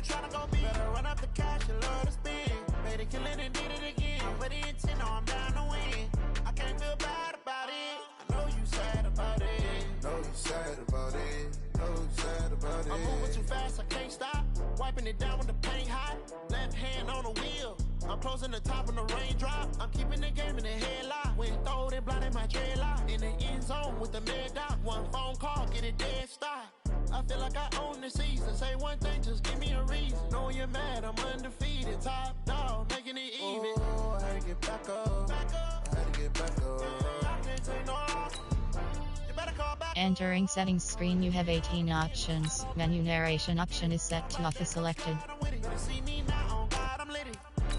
tryna go big. Better run up the cash, you love to spend. Made it killing and did it again. But the intent, no, I'm down to win. I can't feel bad about it. I know you sad about it. Know you sad about it. Know you sad about it. I'm moving too fast, I can't stop. Wiping it down with the paint hot. Left hand on the wheel. I'm closing the top when the raindrop. I'm keeping the game in the headlock. When throwed and blinded my dreadlock. In the end zone with the mad dot. One phone call, get it dead stop. I feel like I own the season. Say one thing, just give me a reason. Knowing you're mad, I'm undefeated. Top dog, making it even. Oh, I had to get back up. I had to get back up. I can't take no off. You better call back. Entering settings screen, you have 18 options. Menu narration option is set to off is selected. See me now, on God, I'm litty.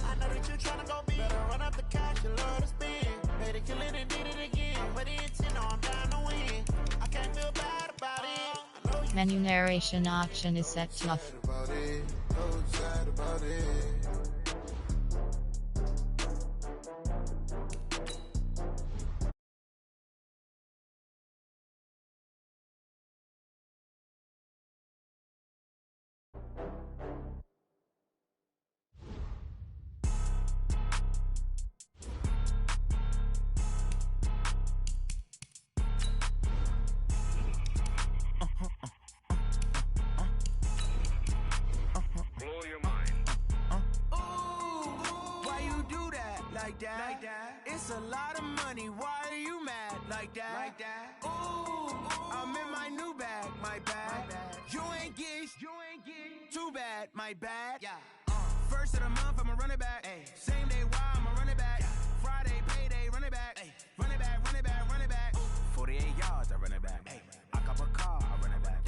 I know that you're trying to go big. Better run up the cash, you love to spend. Made it kill it and did it again. But the intent, no, I'm down to win. I can't feel bad about it. I know you Menu narration option is set to off. About it. Know you sad about it. like that. It's a lot of money. Why are you mad like that? Ooh, I'm in my new bag, my bad. You ain't get too bad, my bad. First of the month, I'ma run it back. Same day, why I'ma run it back. Friday, payday, run it back. Run it back, run it back, run it back. 48 yards, I run it back. I cop a car, I run it back.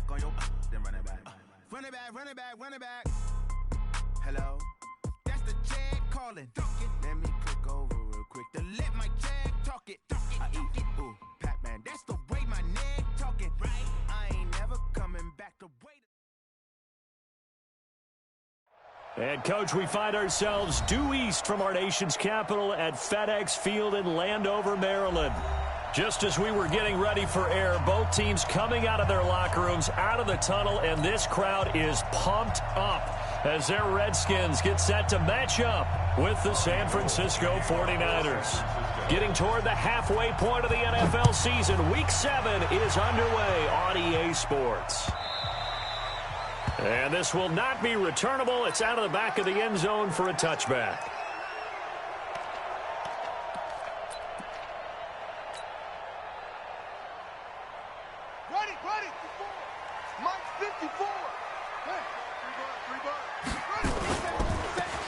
Go yo, then run it back. Run it back, run it back, run it back. Hello, that's the check calling. Let me click over real quick to let my check talk it. I eat it, ooh, Pac-Man. That's the way my neck talking. Right, I ain't never coming back to wait. And, Coach, we find ourselves due east from our nation's capital at FedEx Field in Landover, Maryland. Just as we were getting ready for air, both teams coming out of their locker rooms, out of the tunnel, and this crowd is pumped up as their Redskins get set to match up with the San Francisco 49ers. Getting toward the halfway point of the NFL season, Week 7 is underway on EA Sports. And this will not be returnable. It's out of the back of the end zone for a touchback. Ready. Mike's 54.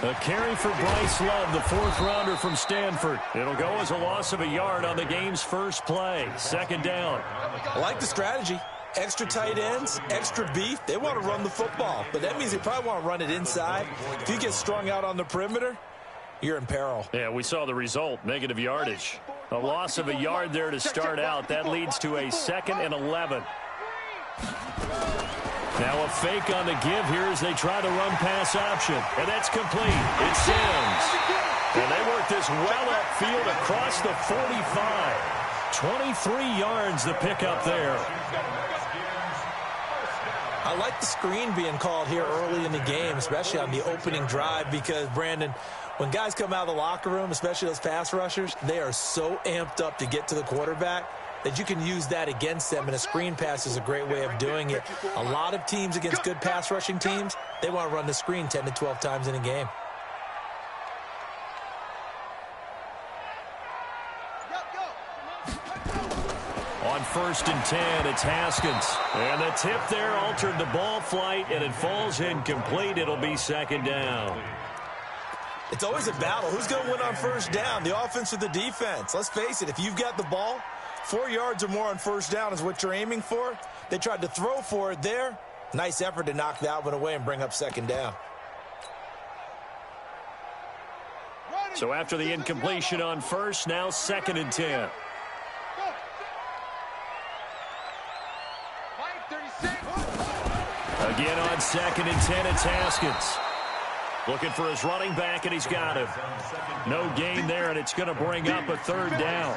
A carry for Bryce Love, the fourth-rounder from Stanford. It'll go as a loss of a yard on the game's first play. Second down. I like the strategy. Extra tight ends, extra beef. They want to run the football, but that means they probably want to run it inside. If you get strung out on the perimeter, you're in peril. Yeah, we saw the result, negative yardage. A loss of a yard there to start out. That leads to a 2nd and 11. Now a fake on the give here as they try the run-pass option. And that's complete. It's Sims. And they work this well upfield across the 45. 23 yards the pickup there. I like the screen being called here early in the game, especially on the opening drive, because, Brandon, when guys come out of the locker room, especially those pass rushers, they are so amped up to get to the quarterback that you can use that against them, and a screen pass is a great way of doing it. A lot of teams against good pass rushing teams, they want to run the screen 10 to 12 times in a game. On 1st and 10, it's Haskins. And the tip there altered the ball flight, and it falls incomplete. It'll be 2nd down. It's always a battle. Who's going to win on 1st down, the offense or the defense? Let's face it, if you've got the ball, 4 yards or more on 1st down is what you're aiming for. They tried to throw for it there. Nice effort to knock that one away and bring up 2nd down. So after the incompletion on 1st, now 2nd and 10. Again on 2nd and 10, it's Haskins. Looking for his running back, and he's got him. No gain there, and it's going to bring up a 3rd down.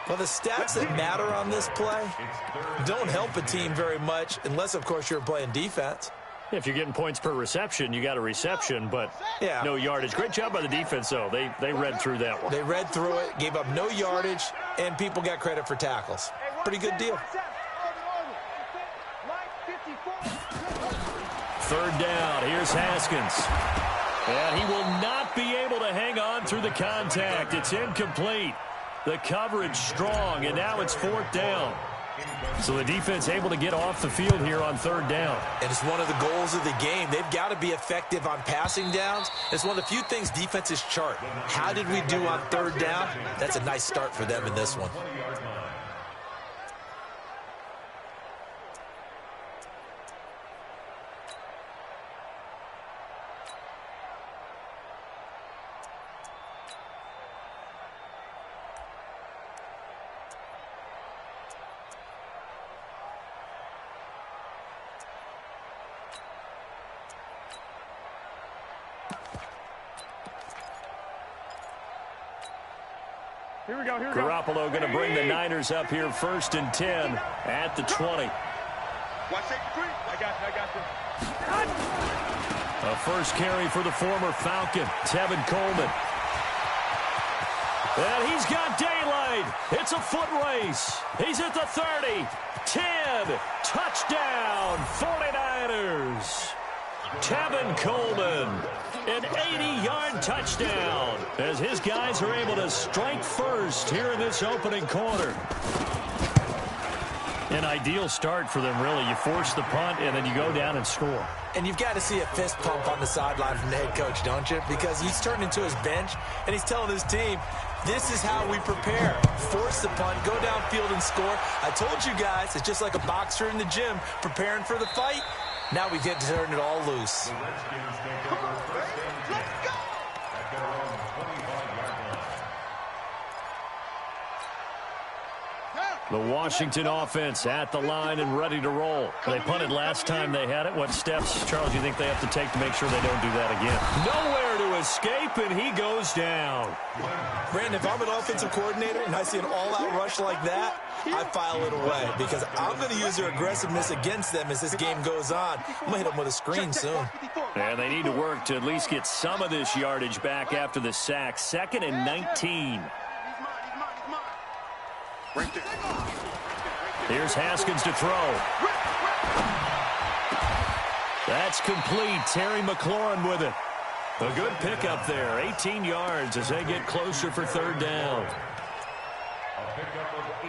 Well, the stats that matter on this play don't help a team very much unless, of course, you're playing defense. If you're getting points per reception, you got a reception, but no yardage. Great job by the defense, though. They read through that one. They read through it, gave up no yardage, and people got credit for tackles. Pretty good deal. Third down. Here's Haskins. And he will not be able to hang on through the contact. It's incomplete. The coverage strong, and now it's fourth down. So the defense able to get off the field here on third down. And it's one of the goals of the game. They've got to be effective on passing downs. It's one of the few things defenses chart. How did we do on third down? That's a nice start for them in this one. Here we go. Garoppolo going to bring the Niners up here first and 10 at the 20. Watch safety three. I got you. A first carry for the former Falcon, Tevin Coleman. And he's got daylight. It's a foot race. He's at the 30, 10, touchdown, 49ers. Tevin Coleman, an 80-yard touchdown as his guys are able to strike first here in this opening quarter. An ideal start for them, really. You force the punt, and then you go down and score. And you've got to see a fist pump on the sideline from the head coach, don't you? Because he's turned into his bench, and he's telling his team, this is how we prepare. Force the punt, go downfield and score. I told you guys, it's just like a boxer in the gym preparing for the fight. Now we get to turn it all loose. The Washington offense at the line and ready to roll. They punted last time they had it. What steps, Charles, do you think they have to take to make sure they don't do that again? Nowhere to escape, and he goes down. Brandon, if I'm an offensive coordinator and I see an all-out rush like that, I file it away because I'm going to use their aggressiveness against them as this game goes on. I'm going to hit them with a screen soon. And they need to work to at least get some of this yardage back after the sack. 2nd and 19. Right there. Here's Haskins to throw. That's complete. Terry McLaurin with it. A good pickup there. 18 yards as they get closer for third down.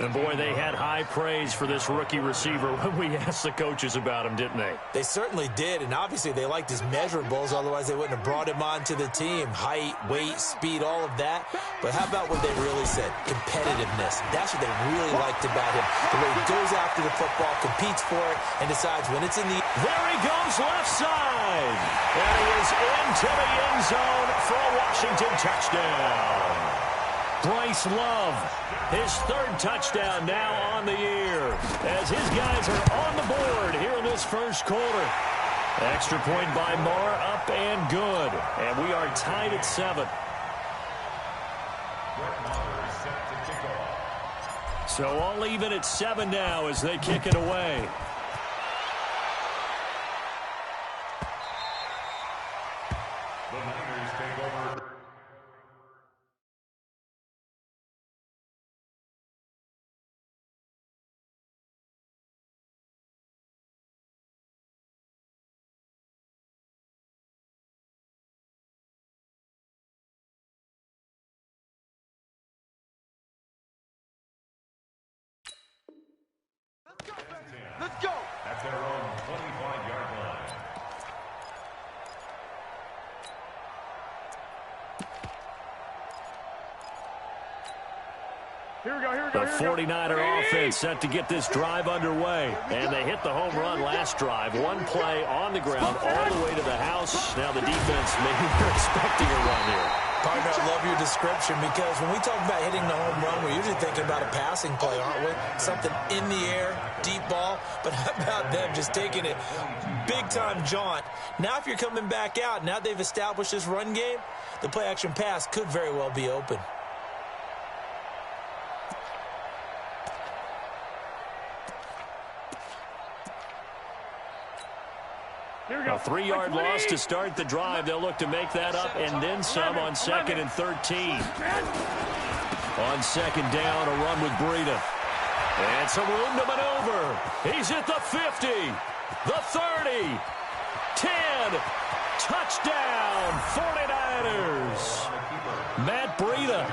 And, boy, they had high praise for this rookie receiver when we asked the coaches about him, didn't they? They certainly did, and obviously they liked his measurables. Otherwise, they wouldn't have brought him onto the team. Height, weight, speed, all of that. But how about what they really said? Competitiveness. That's what they really liked about him. The way he goes after the football, competes for it, and decides when it's in the... There he goes left side. And he is into the end zone for a Washington touchdown. Bryce Love, his third touchdown now on the year as his guys are on the board here in this first quarter. Extra point by Marr, up and good. And we are tied at 7. So all even at 7 now as they kick it away. The Niners take over. Let's go. At their own 25-yard line. Here we go. The 49er offense set to get this drive underway. And they hit the home run last drive. One play on the ground all the way to the house. Now the defense, maybe they're expecting a run here. Partner, I love your description because when we talk about hitting the home run, we're usually thinking about a passing play, aren't we? Something in the air, deep ball. But how about them just taking it big-time jaunt? Now if you're coming back out, now they've established this run game, the play-action pass could very well be open. A A 3-yard loss to start the drive. They'll look to make that up and then some on 2nd and 13. On 2nd down, a run with Breida. And some room to maneuver. He's at the 50, the 30, 10. Touchdown, 49ers. Matt Breida,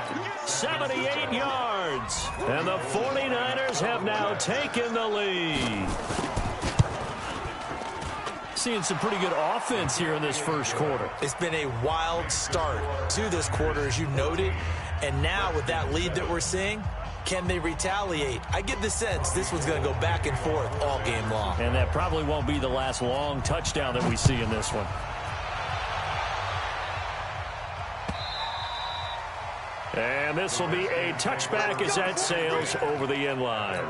78 yards. And the 49ers have now taken the lead. Seeing some pretty good offense here in this first quarter. It's been a wild start to this quarter, as you noted. And now with that lead that we're seeing, can they retaliate? I get the sense this one's going to go back and forth all game long. And that probably won't be the last long touchdown that we see in this one. And this will be a touchback as that sails over the end line.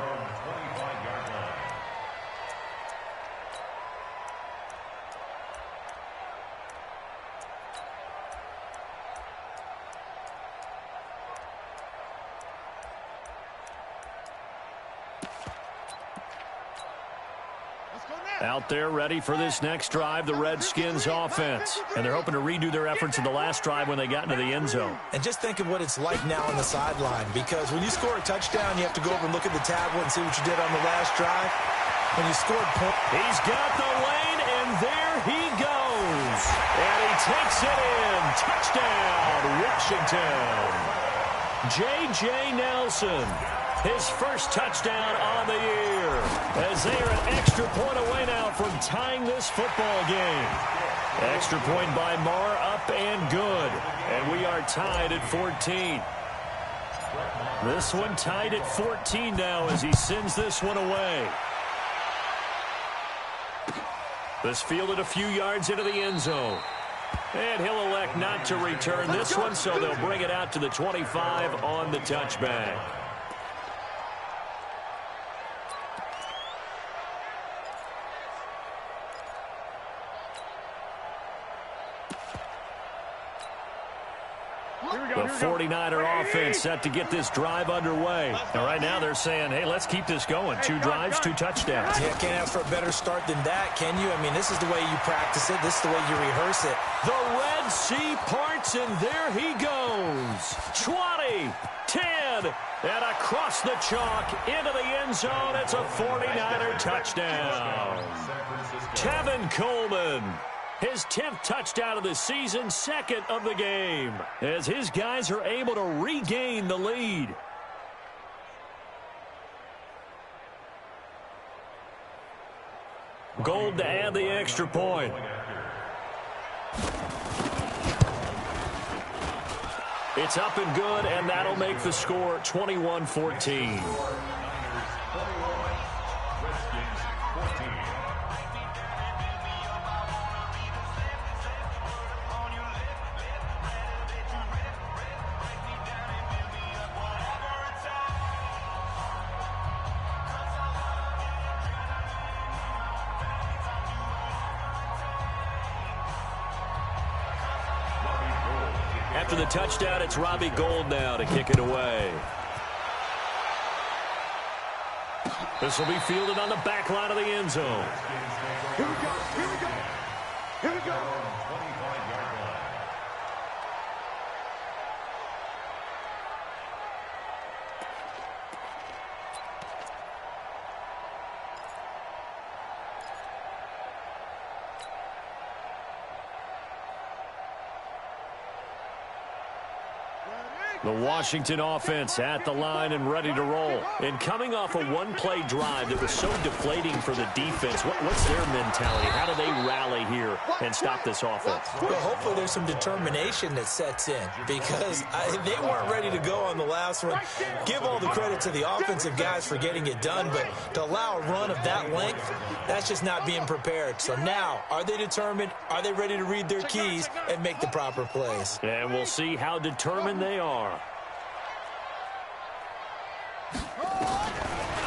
Out there ready for this next drive, the Redskins offense. And they're hoping to redo their efforts in the last drive when they got into the end zone. And just think of what it's like now on the sideline, because when you score a touchdown, you have to go over and look at the tablet and see what you did on the last drive. When you scored points. He's got the lane, and there he goes. And he takes it in. Touchdown, Washington. J.J. Nelson. His first touchdown on the year, as they are an extra point away now from tying this football game. Extra point by Marr, up and good. And we are tied at 14. This one tied at 14 now as he sends this one away. This fielded a few yards into the end zone. And he'll elect not to return this one, so they'll bring it out to the 25 on the touchback. The 49er offense set to get this drive underway. And right now they're saying, hey, let's keep this going. 2 drives, 2 touchdowns. Yeah, can't ask for a better start than that, can you? I mean, this is the way you practice it. This is the way you rehearse it. The Red Sea parts, and there he goes. 20, 10, and across the chalk into the end zone. It's a 49er touchdown. Tevin Coleman. His 10th touchdown of the season, 2nd of the game, as his guys are able to regain the lead. Gold to add the extra point. It's up and good, and that'll make the score 21-14. After the touchdown, it's Robbie Gould now to kick it away. This will be fielded on the back line of the end zone. Here we go. Here we go. Here we go. The Washington offense at the line and ready to roll. And coming off a one-play drive that was so deflating for the defense, what's their mentality? How do they rally here and stop this offense? Well, hopefully there's some determination that sets in, because they weren't ready to go on the last one. Give all the credit to the offensive guys for getting it done, but to allow a run of that length, that's just not being prepared. So now, are they determined? Are they ready to read their keys and make the proper plays? And we'll see how determined they are.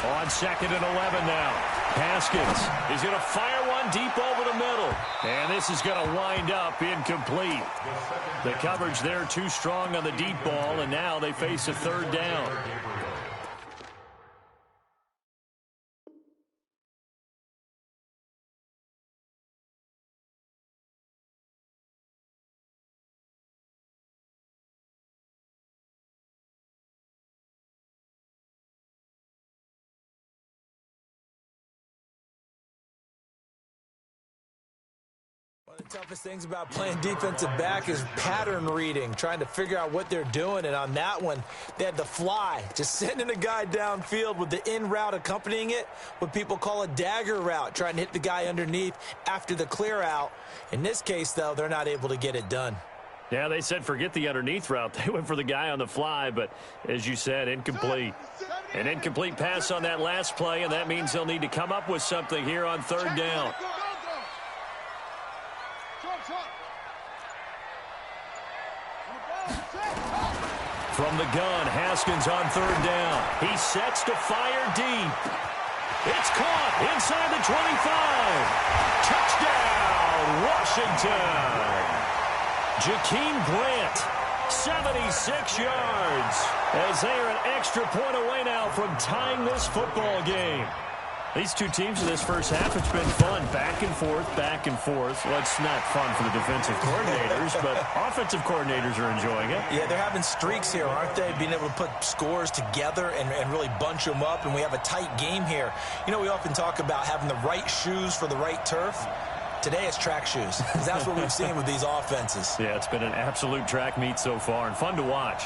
On 2nd and 11 now. Haskins is going to fire one deep over the middle. And this is going to wind up incomplete. The coverage there too strong on the deep ball, and now they face a 3rd down. Toughest things about playing defensive back is pattern reading, trying to figure out what they're doing. And on that one, they had the fly, just sending a guy downfield with the in route accompanying it, what people call a dagger route, trying to hit the guy underneath after the clear out. In this case, though, they're not able to get it done. Yeah, they said forget the underneath route. They went for the guy on the fly, but as you said, incomplete. An incomplete pass on that last play, and that means they'll need to come up with something here on third down. From the gun, Haskins on third down. He sets to fire deep. It's caught inside the 25. Touchdown, Washington. Jakeem Grant, 76 yards, as they are an extra point away now from tying this football game. These two teams in this first half, it's been fun. Back and forth, back and forth. Well, it's not fun for the defensive coordinators, but offensive coordinators are enjoying it. Yeah, they're having streaks here, aren't they? Being able to put scores together and really bunch them up, and we have a tight game here. You know, we often talk about having the right shoes for the right turf. Today it's track shoes, because that's what we've seen with these offenses. Yeah, it's been an absolute track meet so far, and fun to watch.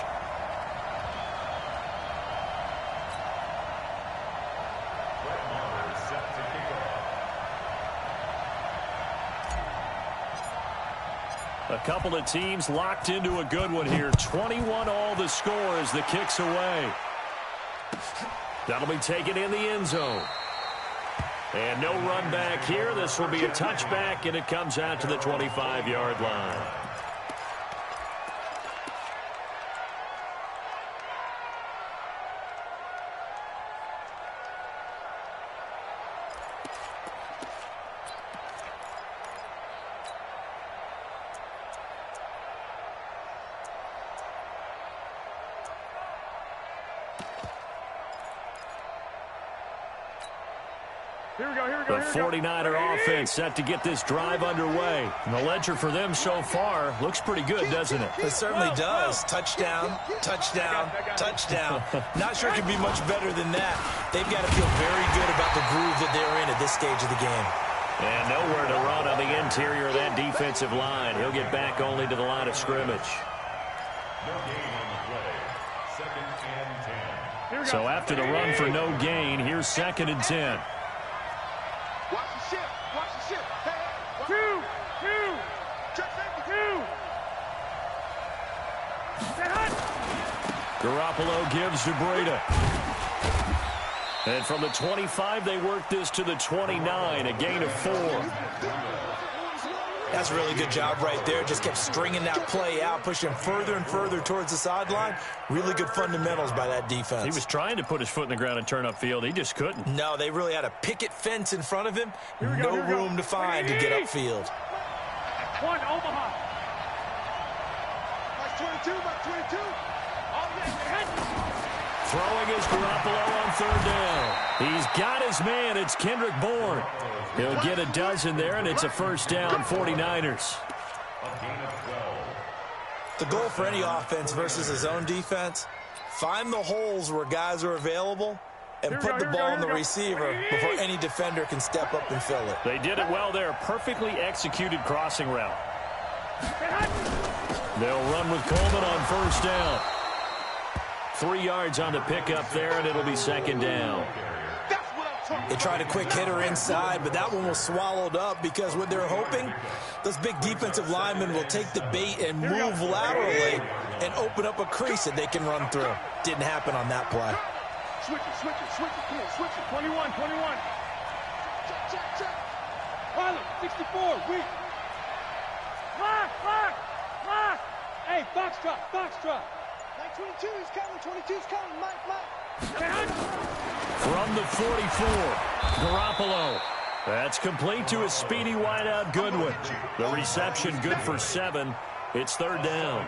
A couple of teams locked into a good one here. 21 all the score as the kick's away. That'll be taken in the end zone. And no run back here. This will be a touchback, and it comes out to the 25-yard line. The 49er offense set to get this drive underway. And the ledger for them so far looks pretty good, doesn't it? It certainly does. Touchdown, touchdown, touchdown. Not sure it could be much better than that. They've got to feel very good about the groove that they're in at this stage of the game. And nowhere to run on the interior of that defensive line. He'll get back only to the line of scrimmage. So after the run for no gain, here's 2nd and 10. Watch the ship. Watch the ship. Hey, two. Check safety. Garoppolo gives to Breida. And from the 25, they work this to the 29, a gain of 4. That's a really good job right there. Just kept stringing that play out, pushing further and further towards the sideline. Really good fundamentals by that defense. He was trying to put his foot in the ground and turn upfield. He just couldn't. No, they really had a picket fence in front of him. No room to find to get upfield. One, Omaha. Mark 22, Mark 22. Throwing is Garoppolo on third down. He's got his man. It's Kendrick Bourne. He'll get a dozen there, and it's a first down, 49ers. The goal for any offense versus his own defense, find the holes where guys are available and put the ball in the receiver before any defender can step up and fill it. They did it well there. Perfectly executed crossing route. They'll run with Coleman on first down. 3 yards on the pickup there, and it'll be 2nd down. They tried a quick hitter inside, but that one was swallowed up because what they're hoping, those big defensive linemen will take the bait and move laterally and open up a crease that they can run through. Didn't happen on that play. Switch it. Come on, switch it. 21. Check. Harlem, 64, weak. Lock. Hey, box drop. 22 is coming, 22's coming, Mike. From the 44, Garoppolo. That's complete to a speedy wideout Goodwin. The reception good for 7. It's third down.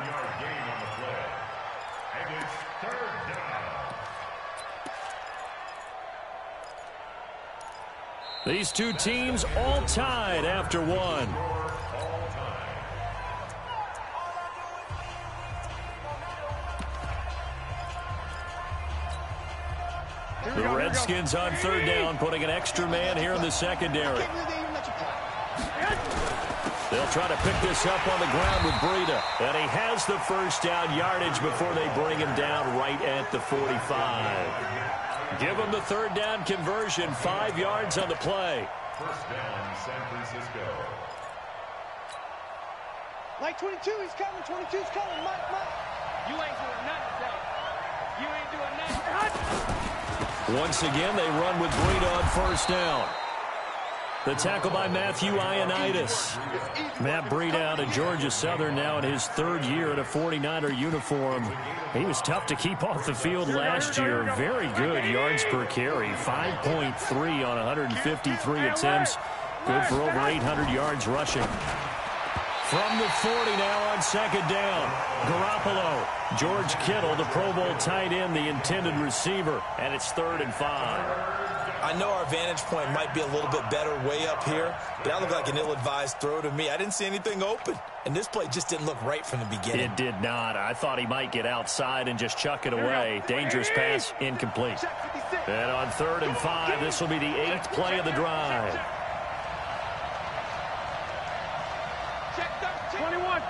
These two teams all tied after one. The Redskins on third down, putting an extra man here in the secondary. They'll try to pick this up on the ground with Breida. And he has the first down yardage before they bring him down right at the 45. Give him the third down conversion. 5 yards on the play. First down, San Francisco. Mike 22, he's coming. 22's coming. Mike. You ain't doing nothing today. You ain't doing nothing. Once again, they run with Breida on first down. The tackle by Matthew Ioannidis. Matt Breida out of Georgia Southern now in his 3rd year in a 49er uniform. He was tough to keep off the field last year. Very good yards per carry. 5.3 on 153 attempts. Good for over 800 yards rushing. From the 40 now on second down. Garoppolo. George Kittle, the Pro Bowl tight end, the intended receiver. And it's 3rd and 5. I know our vantage point might be a little bit better way up here, but that looked like an ill-advised throw to me. I didn't see anything open, and this play just didn't look right from the beginning. It did not. I thought he might get outside and just chuck it away. Dangerous pass, incomplete. And on 3rd and 5, this will be the 8th play of the drive. 21.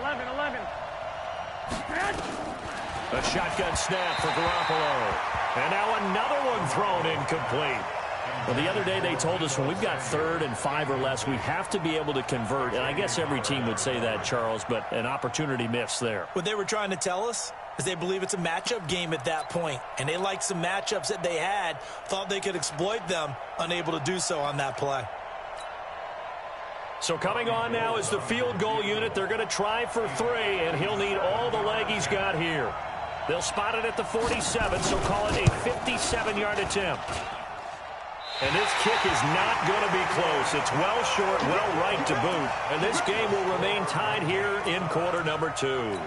11. A shotgun snap for Garoppolo. And now another one thrown incomplete. Well, the other day they told us when we've got 3rd and 5 or less, we have to be able to convert. And I guess every team would say that, Charles, but an opportunity missed there. What they were trying to tell us is they believe it's a matchup game at that point. And they liked some matchups that they had, thought they could exploit them, unable to do so on that play. So coming on now is the field goal unit. They're going to try for 3, and he'll need all the leg he's got here. They'll spot it at the 47, so call it a 57-yard attempt. And this kick is not going to be close. It's well short, well right to boot. And this game will remain tied here in quarter number 2.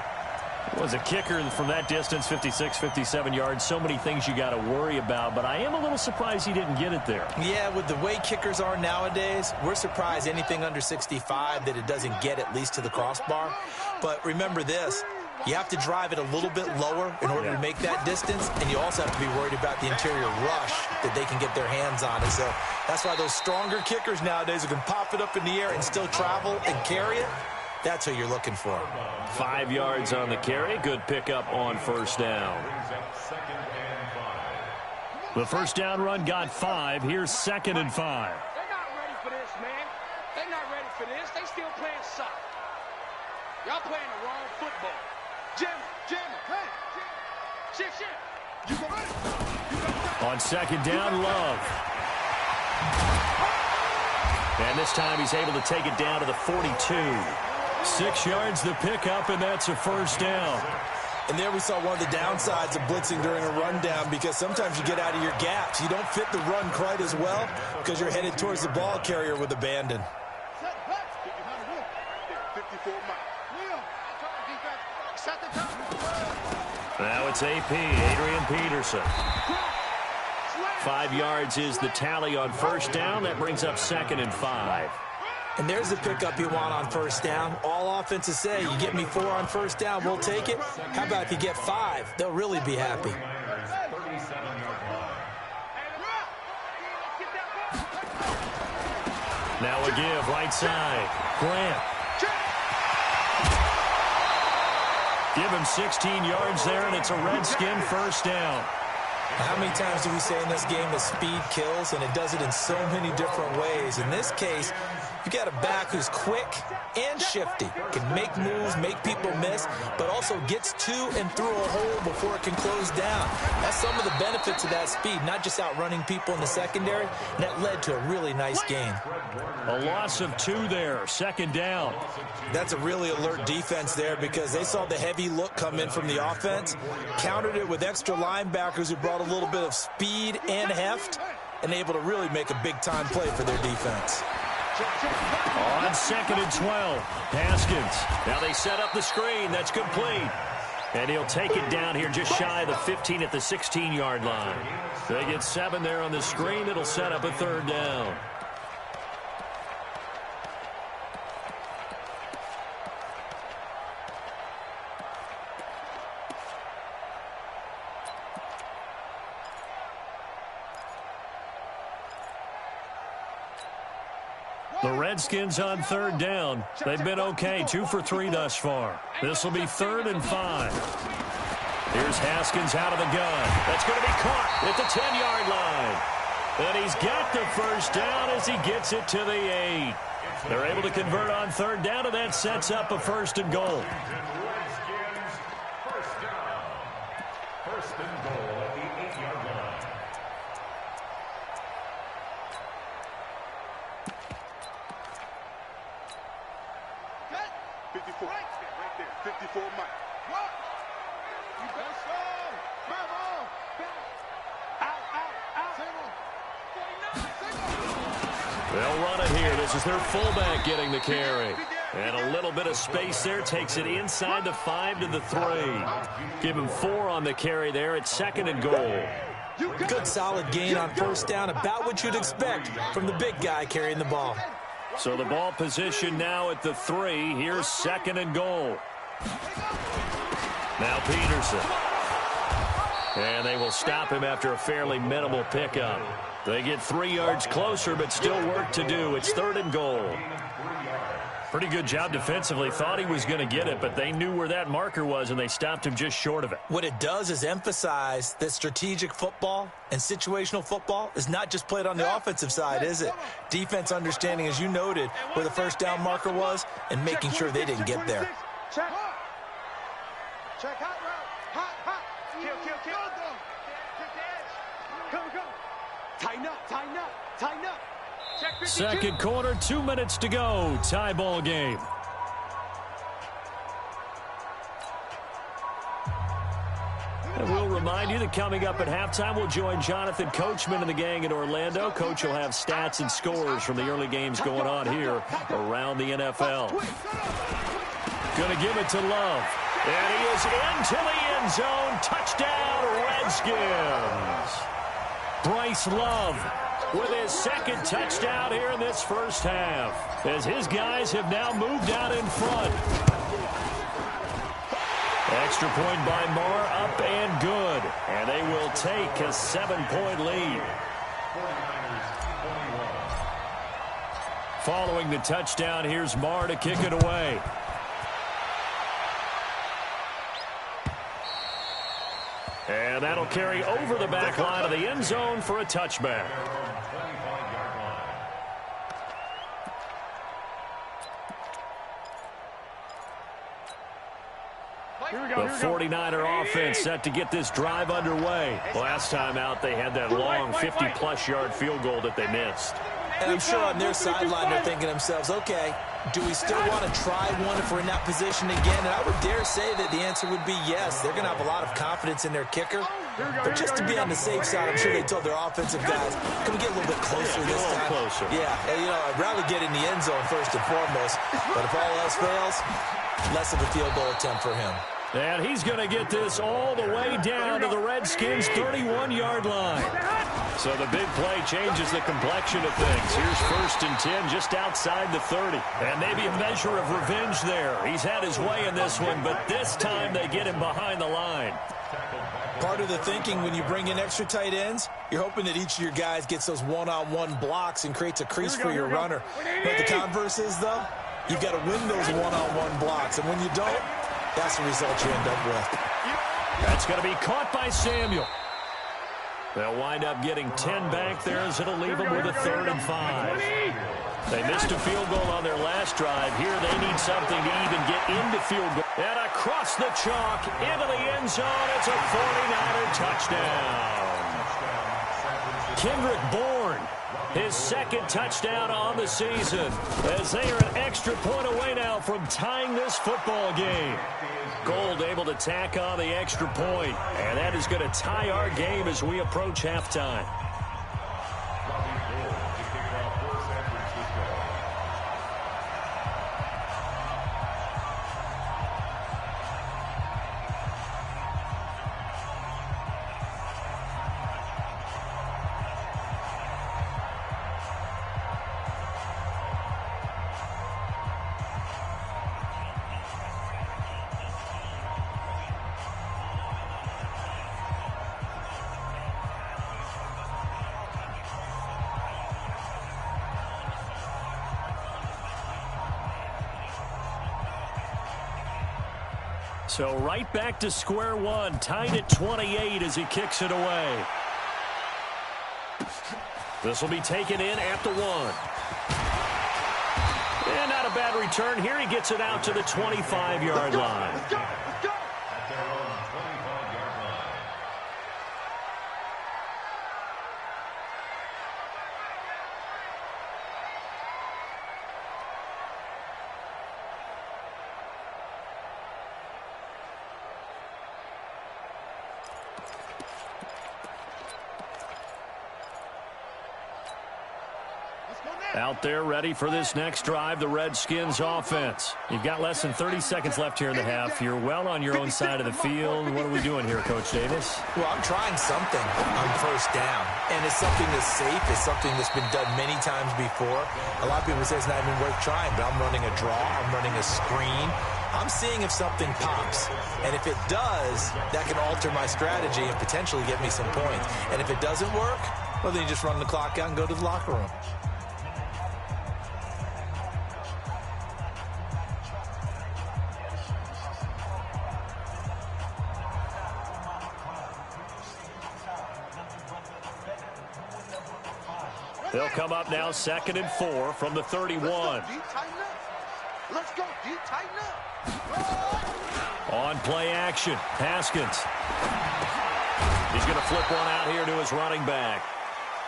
It was a kicker from that distance, 56, 57 yards. So many things you got to worry about, but I am a little surprised he didn't get it there. Yeah, with the way kickers are nowadays, we're surprised anything under 65 that it doesn't get at least to the crossbar. But remember this, you have to drive it a little bit lower in order to make that distance, and you also have to be worried about the interior rush that they can get their hands on. And so that's why those stronger kickers nowadays who can pop it up in the air and still travel and carry it, that's who you're looking for. 5 yards on the carry. Good pickup on first down. The first down run got 5. Here's 2nd and 5. They're not ready for this, man. They're not ready for this. They still playing soccer. Y'all playing the wrong football. Jim. Hey, shit. On second down, Love. And this time he's able to take it down to the 42. 6 yards the pickup, and that's a first down. And there we saw one of the downsides of blitzing during a rundown, because sometimes you get out of your gaps. You don't fit the run quite as well because you're headed towards the ball carrier with abandon. Now it's AP, Adrian Peterson. 5 yards is the tally on first down. That brings up 2nd and 5. And there's the pickup you want on first down. All offenses say, you get me 4 on first down, we'll take it. How about if you get 5? They'll really be happy. Now a give, right side. Grant. Give him 16 yards there, and it's a Redskin first down. How many times do we say in this game that speed kills, and it does it in so many different ways? In this case, you got a back who's quick and shifty, can make moves, make people miss, but also gets to and through a hole before it can close down. That's some of the benefits of that speed, not just outrunning people in the secondary, and that led to a really nice gain. A loss of 2 there, 2nd down. That's a really alert defense there, because they saw the heavy look come in from the offense, countered it with extra linebackers who brought a little bit of speed and heft, and able to really make a big-time play for their defense. On 2nd and 12, Haskins. Now they set up the screen. That's complete. And he'll take it down here just shy of the 15 at the 16-yard line. They get 7 there on the screen. It'll set up a 3rd down. The Redskins on third down. They've been okay, 2 for 3 thus far. This will be 3rd and 5. Here's Haskins out of the gun. That's going to be caught at the 10-yard line. And he's got the first down as he gets it to the 8. They're able to convert on third down, and that sets up a 1st and goal. Redskins, first down. 1st and goal at the 8-yard line. Cut. 54. Right there. 54 Mike. What? You better slow. Move on. Out. Single. 49. They'll run it here. This is their fullback getting the carry. And a little bit of space there. Takes it inside the 5 to the 3. Give him 4 on the carry there. It's 2nd and goal. Good solid gain on 1st down. About what you'd expect from the big guy carrying the ball. So the ball position now at the 3. Here's 2nd and goal. Now Peterson. And they will stop him after a fairly minimal pickup. They get 3 yards closer, but still work to do. It's 3rd and goal. Pretty good job defensively. Thought he was going to get it, but they knew where that marker was, and they stopped him just short of it. What it does is emphasize that strategic football and situational football is not just played on the offensive side, is it? Defense understanding, as you noted, where the 1st down marker was and making sure they didn't get there. Check hot route. Hot. Kill. Go. Tighten up. Check 52. Second quarter, 2 minutes to go. Tie ball game. And we'll remind you that coming up at halftime, we'll join Jonathan Coachman and the gang in Orlando. Coach will have stats and scores from the early games going on here around the NFL. Going to give it to Love. And he is into the end zone. Touchdown, Redskins. Bryce Love with his 2nd touchdown here in this first half, as his guys have now moved out in front. Extra point by Marr, up and good. And they will take a 7-point lead. Following the touchdown, here's Marr to kick it away. And that'll carry over the back line of the end zone for a touchback. The 49er offense set to get this drive underway. Last time out, they had that long 50-plus yard field goal that they missed. And I'm sure on their sideline they're thinking to themselves, okay, do we still want to try one if we're in that position again? And I would dare say that the answer would be yes. They're going to have a lot of confidence in their kicker. But just to be on the safe side, I'm sure they told their offensive guys, can we get a little bit closer this time? Closer. Yeah, I'd rather get in the end zone first and foremost. But if all else fails, less of a field goal attempt for him. And he's going to get this all the way down to the Redskins' 31-yard line. So the big play changes the complexion of things. Here's 1st and 10 just outside the 30. And maybe a measure of revenge there. He's had his way in this one, but this time they get him behind the line. Part of the thinking when you bring in extra tight ends, you're hoping that each of your guys gets those one-on-one blocks and creates a crease for your runner. But the converse is, though, you've got to win those one-on-one blocks. And when you don't, that's the result you end up with. That's going to be caught by Samuel. They'll wind up getting 10 back there as it'll leave them with a 3rd and 5. They missed a field goal on their last drive. Here they need something to even get into field goal. And across the chalk, into the end zone, it's a 49er touchdown. Kendrick Bourne, his 2nd touchdown on the season, as they are an extra point away now from tying this football game. Gold able to tack on the extra point, and that is going to tie our game as we approach halftime. So right back to square one, tied at 28 as he kicks it away. This will be taken in at the 1. And not a bad return here. He gets it out to the 25-yard line. Let's go. Let's go. At their own 25-yard line. Out there ready for this next drive, the Redskins offense. You've got less than 30 seconds left here in the half. You're well on your own side of the field. What are we doing here, Coach Davis? Well, I'm trying something on first down, and it's something that's safe. It's something that's been done many times before. A lot of people say it's not even worth trying, but I'm running a draw. I'm running a screen. I'm seeing if something pops, and if it does, that can alter my strategy and potentially get me some points. And if it doesn't work, well, then you just run the clock out and go to the locker room. They'll come up now 2nd and 4 from the 31. Let's go, D. Tighten up. On play action, Haskins. He's going to flip one out here to his running back.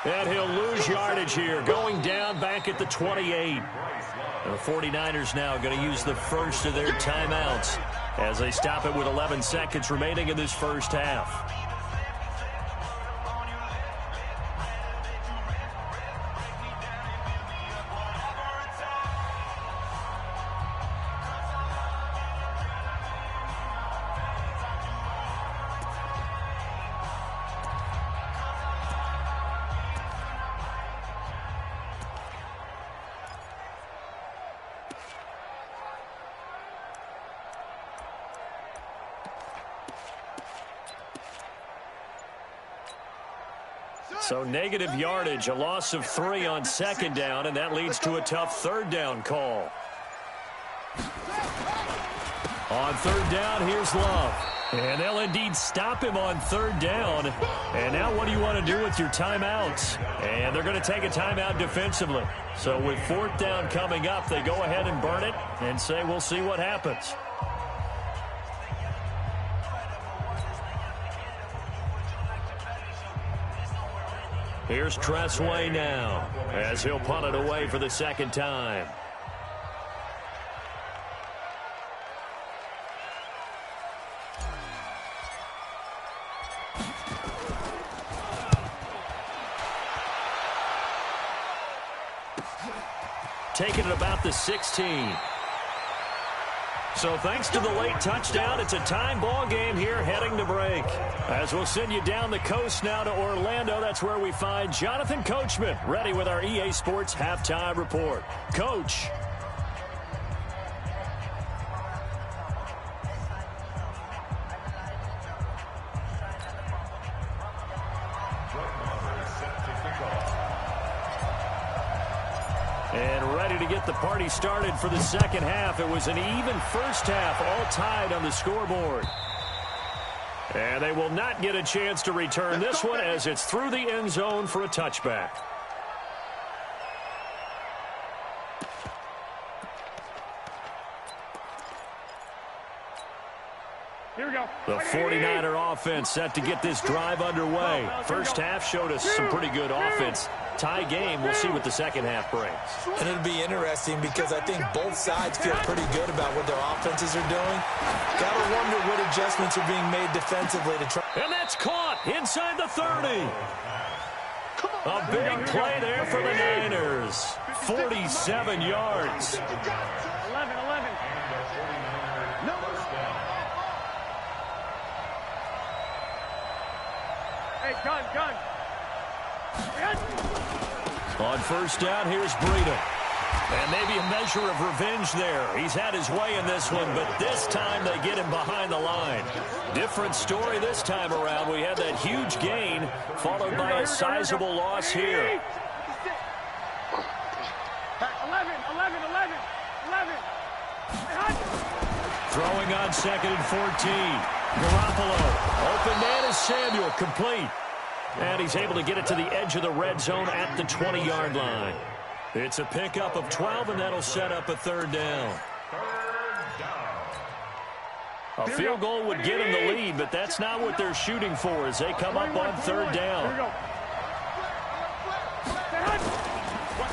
And he'll lose yardage here, going down back at the 28. And the 49ers now going to use the first of their timeouts as they stop it with 11 seconds remaining in this first half. So negative yardage, a loss of 3 on 2nd down, and that leads to a tough 3rd down call. On 3rd down, here's Love. And they'll indeed stop him on 3rd down. And now what do you want to do with your timeouts? And they're going to take a timeout defensively. So with 4th down coming up, they go ahead and burn it and say we'll see what happens. Here's Tressway now as he'll punt it away for the 2nd time. Taking it about the 16. So thanks to the late touchdown, it's a time ball game here heading to break. As we'll send you down the coast now to Orlando, that's where we find Jonathan Coachman ready with our EA Sports Halftime Report. Coach. And ready to get the party started for the 2nd half. It was an even first half, all tied on the scoreboard. And they will not get a chance to return this one as it's through the end zone for a touchback. Here we go. The 49er offense set to get this drive underway. First half showed us some pretty good offense. Tie game, we'll see what the 2nd half brings. And it'll be interesting because I think both sides feel pretty good about what their offenses are doing. Got to wonder what adjustments are being made defensively to try. And that's caught inside the 30. A big play there for the Niners. 47 yards. 11. Hey, gun. On first down, here's Breida. And maybe a measure of revenge there. He's had his way in this one, but this time they get him behind the line. Different story this time around. We had that huge gain, followed by a sizable loss here. 11. Throwing on 2nd and 14. Garoppolo. Open man is Samuel. Complete. And he's able to get it to the edge of the red zone at the 20-yard line. It's a pickup of 12, and that'll set up a third down. A field goal would get him the lead, but that's not what they're shooting for as they come up on third down.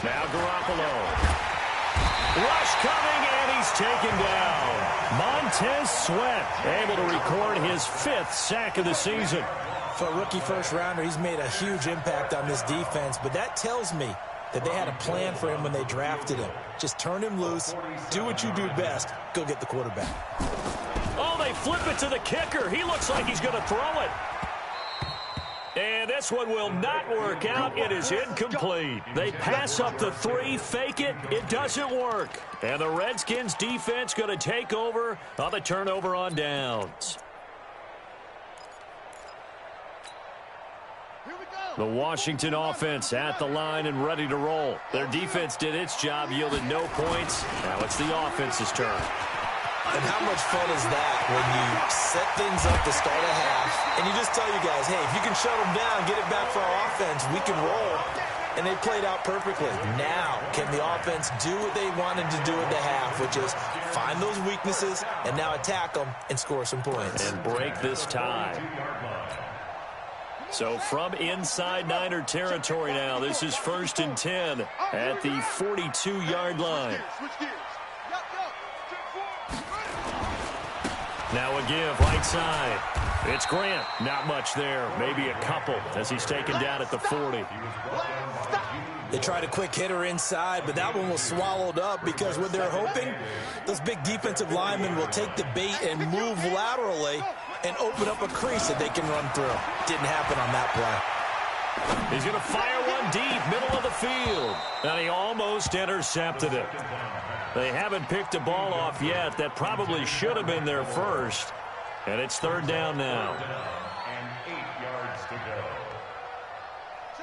Now Garoppolo. Rush coming, and he's taken down. Montez Sweat able to record his 5th sack of the season. For a rookie first-rounder, he's made a huge impact on this defense, but that tells me that they had a plan for him when they drafted him. Just turn him loose, do what you do best, go get the quarterback. Oh, they flip it to the kicker. He looks like he's going to throw it. And this one will not work out. It is incomplete. They pass up the 3, fake it. It doesn't work. And the Redskins defense going to take over on the turnover on downs. The Washington offense at the line and ready to roll. Their defense did its job, yielded no points. Now it's the offense's turn. And how much fun is that when you set things up to start a half, and you just tell you guys, hey, if you can shut them down, get it back for our offense, we can roll. And they played out perfectly. Now, can the offense do what they wanted to do at the half, which is find those weaknesses and now attack them and score some points. And break this tie. So from inside Niner territory now, this is 1st and 10 at the 42-yard line. Now a give, right side. It's Grant. Not much there. Maybe a couple as he's taken down at the 40. They tried a quick hitter inside, but that one was swallowed up because what they're hoping, those big defensive linemen will take the bait and move laterally and open up a crease that they can run through. Didn't happen on that play. He's going to fire one deep, middle of the field. And he almost intercepted it. They haven't picked a ball off yet. That probably should have been their first. And it's third down now. And 8 yards to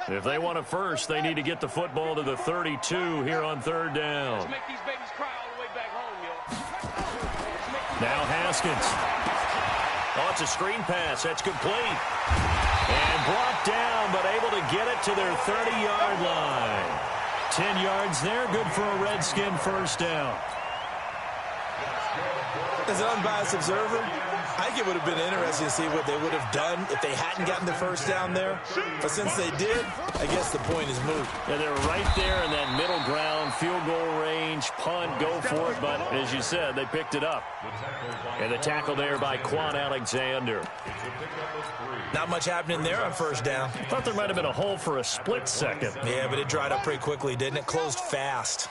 go. If they want a first, they need to get the football to the 32 here on third down. Let's make these babies cry all the way back home, yo. Now Haskins. Oh, it's a screen pass. That's complete. And brought down, but able to get it to their 30-yard line. 10 yards there, good for a Redskin first down. As an unbiased observer, I think it would have been interesting to see what they would have done if they hadn't gotten the first down there. But since they did, I guess the point is moot. Yeah, they're right there in that middle ground, field goal range, punt, go for it. But as you said, they picked it up. And the tackle there by Quan Alexander. Not much happening there on first down. Thought there might have been a hole for a split second. Yeah, but it dried up pretty quickly, didn't it? Closed fast.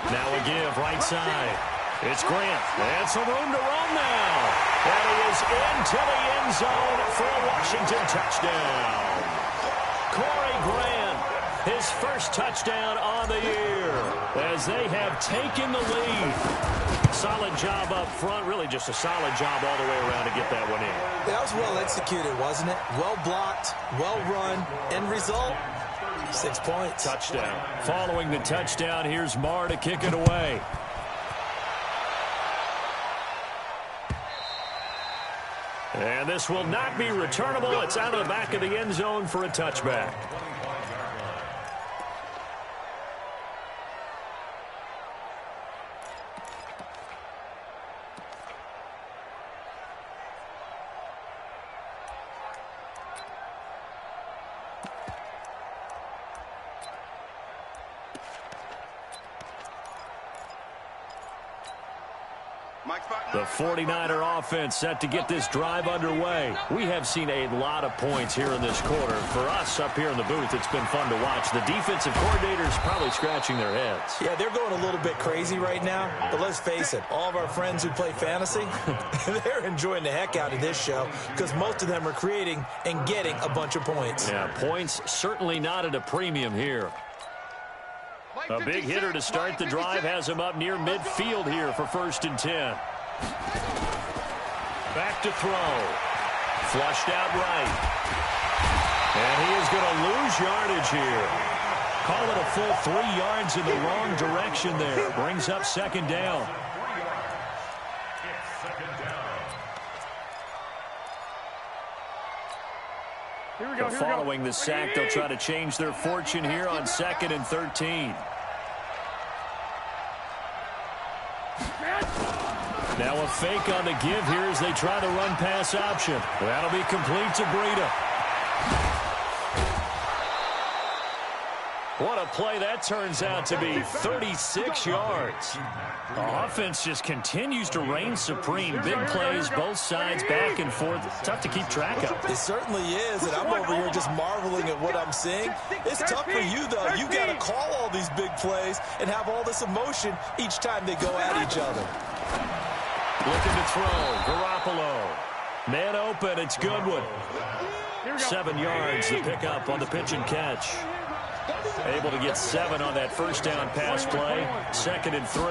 Now a give, right side. It's Grant. And some room to run now. And he is into the end zone for a Washington touchdown. Corey Grant, his first touchdown on the year as they have taken the lead. Solid job up front, really just a solid job all the way around to get that one in. That was well executed, wasn't it? Well blocked, well run, end result, 6 points. Touchdown. Following the touchdown, here's Marr to kick it away. And this will not be returnable. It's out of the back of the end zone for a touchback. The 49er offense set to get this drive underway. We have seen a lot of points here in this quarter. For us up here in the booth, it's been fun to watch. The defensive coordinators probably scratching their heads. Yeah, they're going a little bit crazy right now. But let's face it, all of our friends who play fantasy, they're enjoying the heck out of this show because most of them are creating and getting a bunch of points. Yeah, points certainly not at a premium here. A big hitter to start the drive has him up near midfield here for 1st and 10. Back to throw. Flushed out right. And he is going to lose yardage here. Call it a full 3 yards in the wrong direction there. Brings up second down. It's second down. Here we go, Following the sack, they'll try to change their fortune here on 2nd and 13. Now a fake on the give here as they try the run-pass option. That'll be complete to Breida. What a play that turns out to be. 36 yards. The offense just continues to reign supreme. Big plays, both sides, back and forth. Tough to keep track of. It certainly is, and I'm over here just marveling at what I'm seeing. It's tough for you, though. You got to call all these big plays and have all this emotion each time they go at each other. Looking to throw. Garoppolo. Man open. It's Goodwin. 7 yards to pick up on the pitch and catch. Able to get 7 on that first down pass play. 2nd and 3.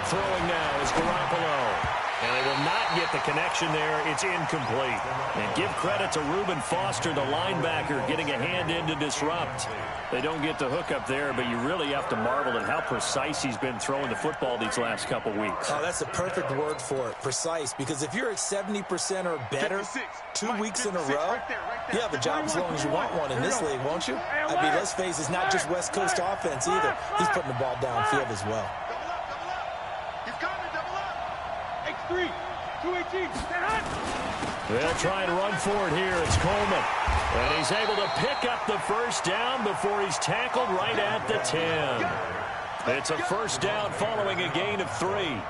Throwing now is Garoppolo. And they will not get the connection there. It's incomplete. And give credit to Reuben Foster, the linebacker, getting a hand in to disrupt. They don't get the hook up there, but you really have to marvel at how precise he's been throwing the football these last couple weeks. Oh, that's a perfect word for it, precise. Because if you're at 70% or better 2 weeks in a row, you have a job as long as you want one in this league, won't you? I mean, let's face it, it's not just West Coast offense either. He's putting the ball downfield as well. They'll try and run for it here. It's Coleman. And he's able to pick up the first down before he's tackled right at the 10. It's a first down following a gain of 3.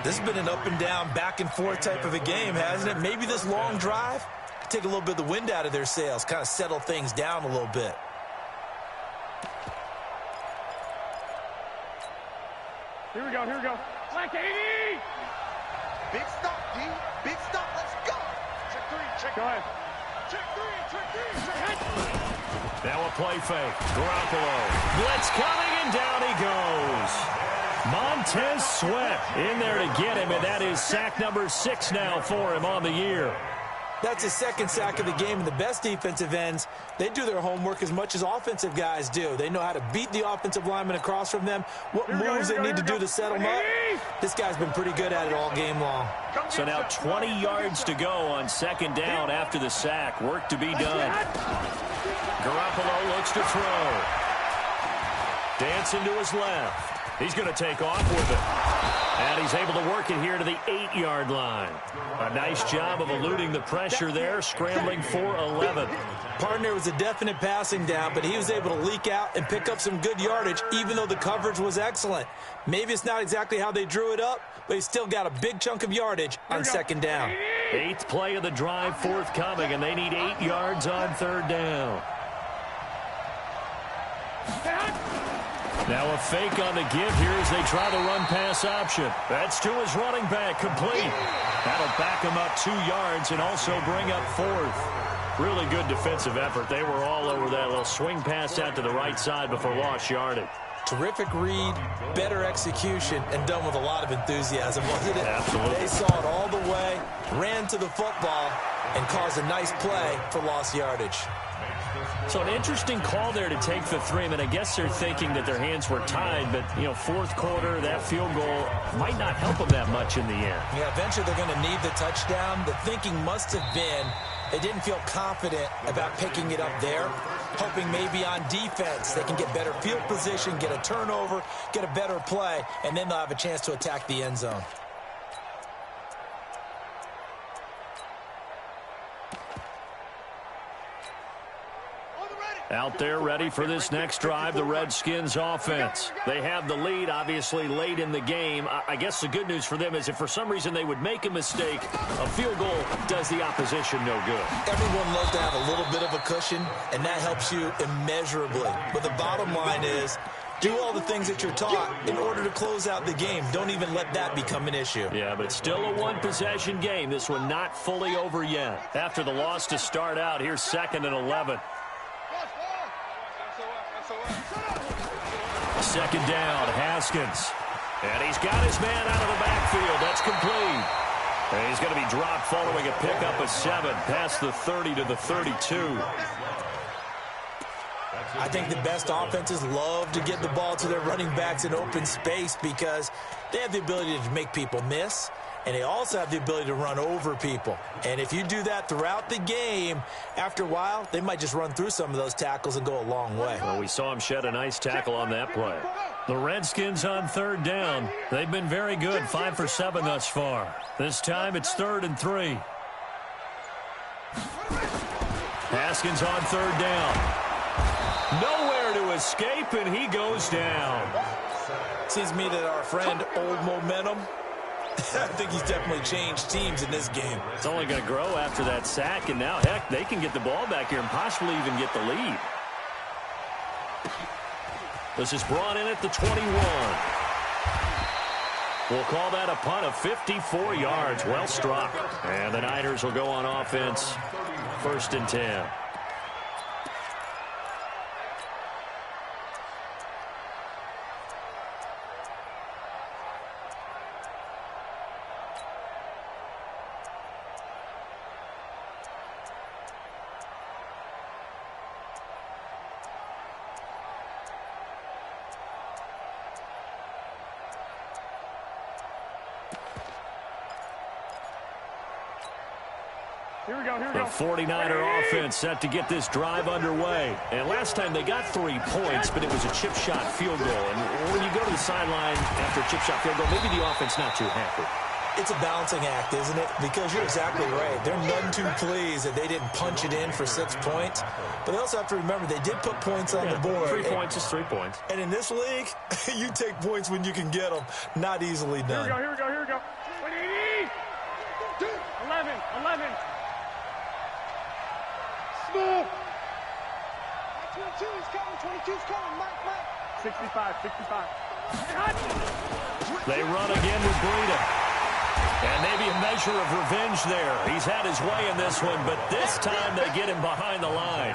This has been an up and down, back and forth type of a game, hasn't it? Maybe this long drive take a little bit of the wind out of their sails, kind of settle things down a little bit. Here we go, here we go. Black 80! Big stop, D. Big stop. Let's go. Check 3, check. Go ahead. Check 3, check 3, check. Now a play fake. Garoppolo. Blitz coming, and down he goes. Montez Sweat in there to get him, and that is sack number 6 now for him on the year. That's his second sack of the game, and the best defensive ends, they do their homework as much as offensive guys do. They know how to beat the offensive lineman across from them, what moves they need to do to settle them up. This guy's been pretty good at it all game long. So now 20 yards to go on second down after the sack. Work to be done. Garoppolo looks to throw. Dancing to his left. He's going to take off with it. And he's able to work it here to the 8-yard line. A nice job of eluding the pressure there, scrambling for 11. Partner was a definite passing down, but he was able to leak out and pick up some good yardage, even though the coverage was excellent. Maybe it's not exactly how they drew it up, but he still got a big chunk of yardage on second down. 8th play of the drive forthcoming, and they need 8 yards on third down. Now a fake on the give here as they try the run-pass option. That's to his running back, complete. That'll back him up 2 yards and also bring up 4th. Really good defensive effort. They were all over that little swing pass out to the right side before lost yardage. Terrific read, better execution, and done with a lot of enthusiasm, wasn't it? Absolutely. They saw it all the way, ran to the football, and caused a nice play for lost yardage. So an interesting call there to take the 3. I mean, I guess they're thinking that their hands were tied, but, you know, fourth quarter, that field goal might not help them that much in the end. Yeah, eventually they're going to need the touchdown. The thinking must have been they didn't feel confident about picking it up there, hoping maybe on defense they can get better field position, get a turnover, get a better play, and then they'll have a chance to attack the end zone. Out there ready for this next drive, the Redskins offense. They have the lead, obviously, late in the game. I guess the good news for them is if for some reason they would make a mistake, a field goal does the opposition no good. Everyone loves to have a little bit of a cushion, and that helps you immeasurably. But the bottom line is, do all the things that you're taught in order to close out the game. Don't even let that become an issue. Yeah, but it's still a one-possession game. This one not fully over yet. After the loss to start out, here's 2nd and 11. Second down, Haskins. And he's got his man out of the backfield. That's complete. And he's going to be dropped following a pickup of 7 past the 30 to the 32. I think the best offenses love to get the ball to their running backs in open space because they have the ability to make people miss, and they also have the ability to run over people. And if you do that throughout the game, after a while, they might just run through some of those tackles and go a long way. Well, we saw him shed a nice tackle on that play. The Redskins on third down. They've been very good, 5 for 7 thus far. This time it's 3rd and 3. Haskins on third down. Nowhere to escape, and he goes down. Seems to me that our friend, Old Momentum, I think he's definitely changed teams in this game. It's only going to grow after that sack, and now, heck, they can get the ball back here and possibly even get the lead. This is brought in at the 21. We'll call that a punt of 54 yards. Well struck. And the Niners will go on offense, 1st and 10. The 49er offense set to get this drive underway. And last time they got 3 points, but it was a chip shot field goal. And when you go to the sideline after a chip shot field goal, maybe the offense not too happy. It's a balancing act, isn't it? Because you're exactly right. They're none too pleased that they didn't punch it in for 6 points. But they also have to remember they did put points on the board. 3 points is 3 points. And in this league, you take points when you can get them. Not easily done. Here we go. 11. Smooth. 22's coming. Mike. 65. They run again with Breida. And maybe a measure of revenge there. He's had his way in this one, but this time they get him behind the line.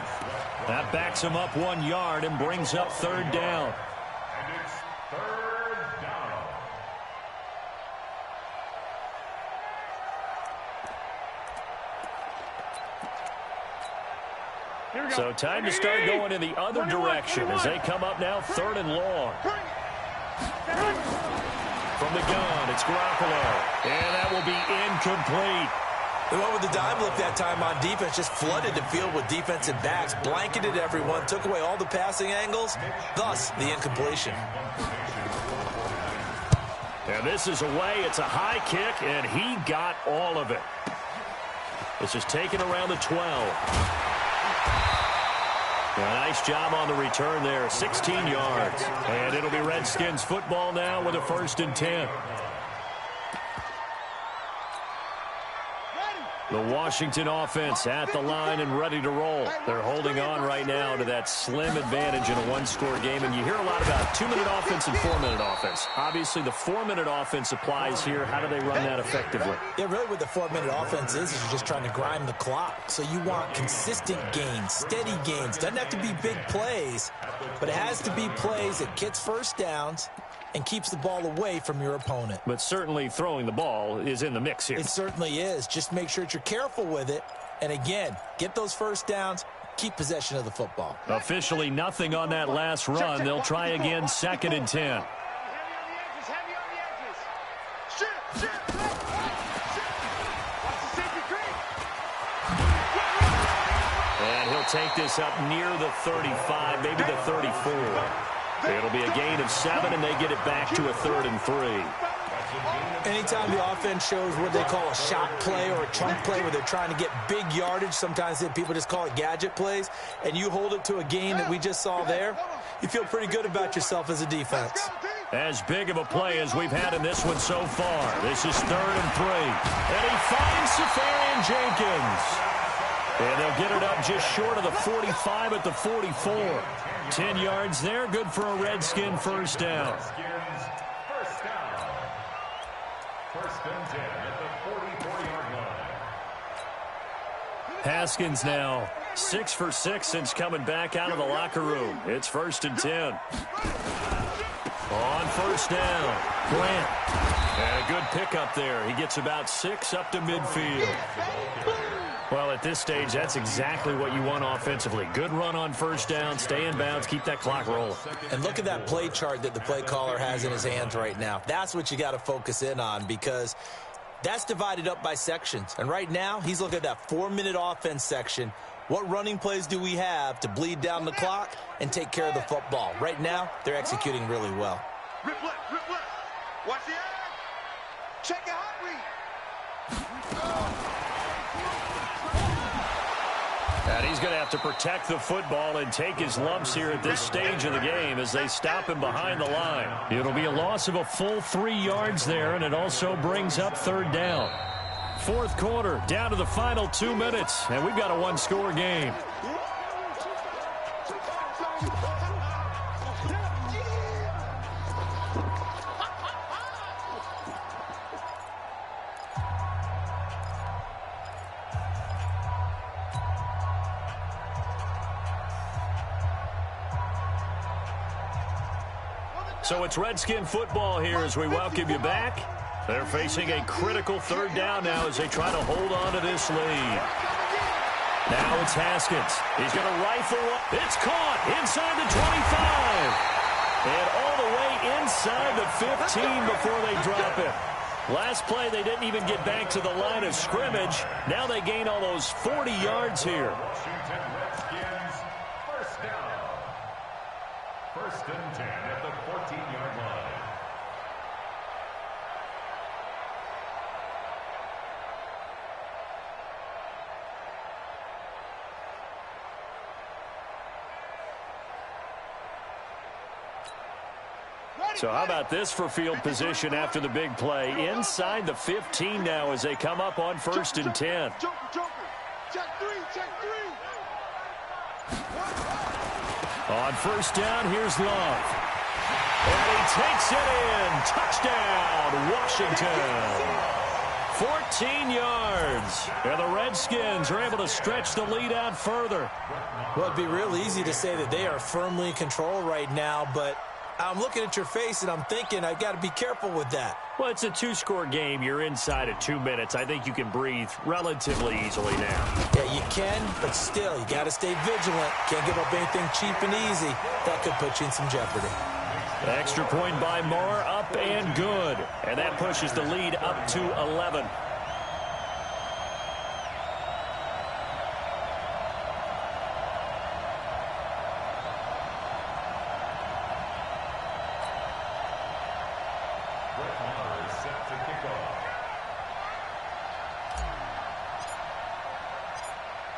That backs him up 1 yard and brings up 3rd down. And it's 3rd down. So time to start going in the other direction as they come up now 3rd and long. From the gun, it's Garoppolo. And that will be incomplete. They went with the dime look that time on defense, just flooded the field with defensive backs, blanketed everyone, took away all the passing angles, thus the incompletion. And this is away. It's a high kick, and he got all of it. This is taken around the 12. A nice job on the return there, 16 yards. And it'll be Redskins football now with a 1st and 10. The Washington offense at the line and ready to roll. They're holding on right now to that slim advantage in a one-score game. And you hear a lot about 2-minute offense and 4-minute offense. Obviously, the 4-minute offense applies here. How do they run that effectively? Yeah, really what the 4-minute offense is you're just trying to grind the clock. So you want consistent gains, steady gains. Doesn't have to be big plays, but it has to be plays that gets first downs and keeps the ball away from your opponent. But certainly throwing the ball is in the mix here. It certainly is. Just make sure that you're careful with it. And again, get those first downs, keep possession of the football. Officially nothing on that last run. They'll try again 2nd and 10. Heavy on the edges. Watch the safety creep. And he'll take this up near the 35, maybe the 34. It'll be a gain of 7, and they get it back to a 3rd and 3. Anytime the offense shows what they call a shot play or a chunk play where they're trying to get big yardage, sometimes people just call it gadget plays, and you hold it to a gain that we just saw there, you feel pretty good about yourself as a defense. As big of a play as we've had in this one so far. This is 3rd and 3. And he finds Safarian Jenkins. And they'll get it up just short of the 45 at the 44. 10 yards there, good for a Redskin first down. First down. 1st and 10 at the 44-yard line. Haskins now 6 for 6 since coming back out of the locker room. It's 1st and 10. On 1st down, Grant. And a good pickup there. He gets about 6 up to midfield. Well, at this stage, that's exactly what you want offensively. Good run on first down, stay in bounds, keep that clock rolling. And look at that play chart that the play caller has in his hands right now. That's what you got to focus in on, because that's divided up by sections. And right now, he's looking at that 4-minute offense section. What running plays do we have to bleed down the clock and take care of the football? Right now, they're executing really well. Rip left, rip left. Watch the eye. Check your hot read. And he's going to have to protect the football and take his lumps here at this stage of the game as they stop him behind the line. It'll be a loss of a full 3 yards there, and it also brings up third down. Fourth quarter, down to the final 2 minutes, and we've got a one-score game. So it's Redskin football here as we welcome you back. They're facing a critical third down now as they try to hold on to this lead. Now it's Haskins. He's going to rifle up. It's caught inside the 25. And all the way inside the 15 before they drop it. Last play, they didn't even get back to the line of scrimmage. Now they gain all those 40 yards here. Washington Redskins, first down. First and 10 at the 14-yard line. So how about this for field position after the big play? Inside the 15 now as they come up on first and 10. On first down, here's Love. And he takes it in. Touchdown, Washington. 14 yards. And the Redskins are able to stretch the lead out further. Well, it'd be real easy to say that they are firmly in control right now, but I'm looking at your face and I'm thinking I've got to be careful with that. Well, it's a two-score game. You're inside of 2 minutes. I think you can breathe relatively easily now. Yeah, you can, but still, you got to stay vigilant. Can't give up anything cheap and easy. That could put you in some jeopardy. Extra point by Moore, up and good. And that pushes the lead up to 11.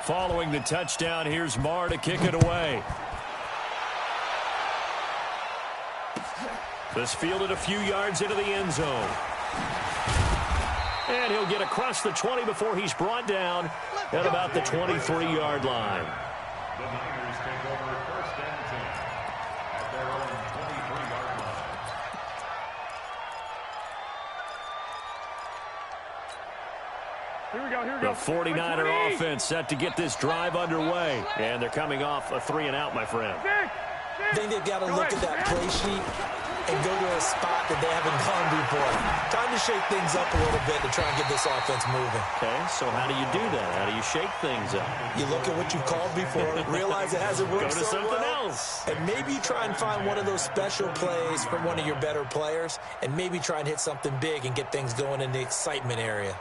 Following the touchdown, here's Marr to kick it away. This fielded a few yards into the end zone. And he'll get across the 20 before he's brought down at about the 23-yard line. The Niners take over first and 10 at their own 23-yard line. Here we go, here we The go. 49er offense set to get this drive underway. And they're coming off a 3-and-out, my friend. I think they've got to look at that play sheet and go to a spot that they haven't gone before. Time to shake things up a little bit to try and get this offense moving. Okay, so how do you do that? How do you shake things up? You look at what you've called before, realize it hasn't worked Go to so something well, else. and maybe try and find one of those special plays from one of your better players, and maybe try and hit something big and get things going in the excitement area.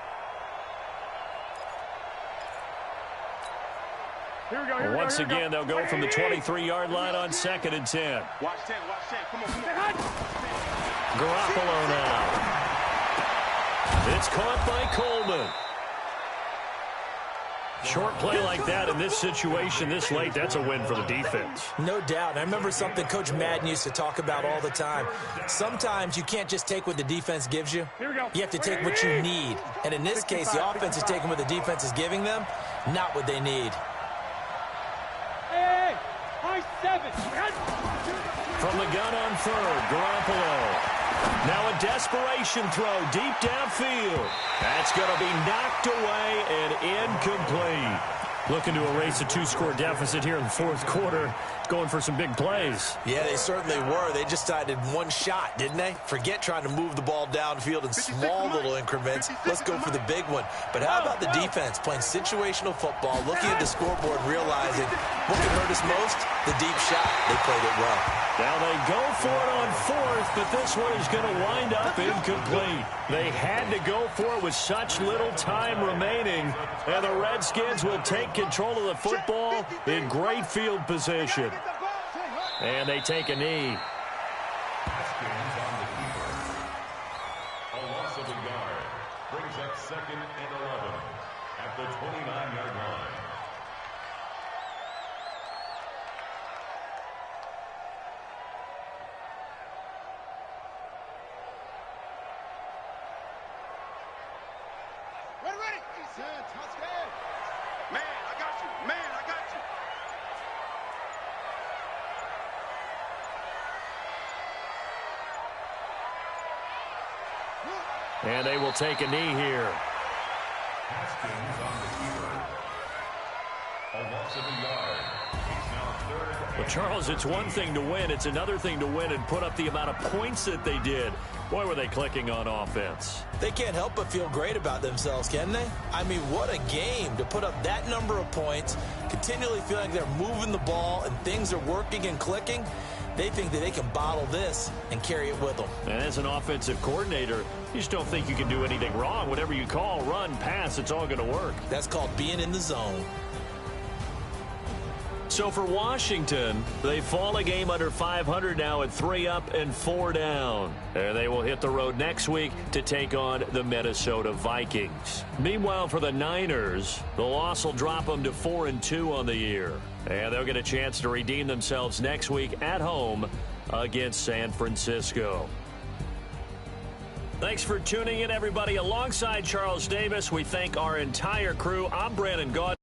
Here we go, here we go, Once here we go. again, they'll go from the 23-yard line on second and 10. Watch 10, watch 10. Come on, come on. Garoppolo now. It's caught by Coleman. Short play like that in this situation this late, that's a win for the defense. No doubt. I remember something Coach Madden used to talk about all the time. Sometimes you can't just take what the defense gives you. Here we go. You have to take what you need. And in this case, the offense is taking what the defense is giving them, not what they need. Hey, high 7. From the gun on third, Garoppolo. Now a desperation throw deep downfield. That's going to be knocked away and incomplete. Looking to erase a 2-score deficit here in the fourth quarter. Going for some big plays. Yeah, they certainly were. They just decided one shot, didn't they? Forget trying to move the ball downfield in small little increments. Let's go for the big one. But how about the defense playing situational football, looking at the scoreboard, realizing what can hurt us most? The deep shot. They played it well. Now they go for it on fourth, but this one is going to wind up incomplete. They had to go for it with such little time remaining, and the Redskins will take control of the football in great field position. And they take a knee. Redskins on the keeper. A loss of a yard brings up 2nd and 11 at the 29-yard line. Ready. Man, I got you. Man, I got you. And they will take a knee here. Haskins on the keeper. A loss of a yard. He's now 3rd. Well, Charles, it's one thing to win. It's another thing to win and put up the amount of points that they did. Boy, were they clicking on offense. They can't help but feel great about themselves, can they? I mean, what a game to put up that number of points, continually feeling like they're moving the ball and things are working and clicking. They think that they can bottle this and carry it with them. And as an offensive coordinator, you just don't think you can do anything wrong. Whatever you call, run, pass, it's all going to work. That's called being in the zone. So for Washington, they fall a game under 500 now at 3 up and 4 down. And they will hit the road next week to take on the Minnesota Vikings. Meanwhile, for the Niners, the loss will drop them to 4-2 on the year. And they'll get a chance to redeem themselves next week at home against San Francisco. Thanks for tuning in, everybody. Alongside Charles Davis, we thank our entire crew. I'm Brandon Gaud.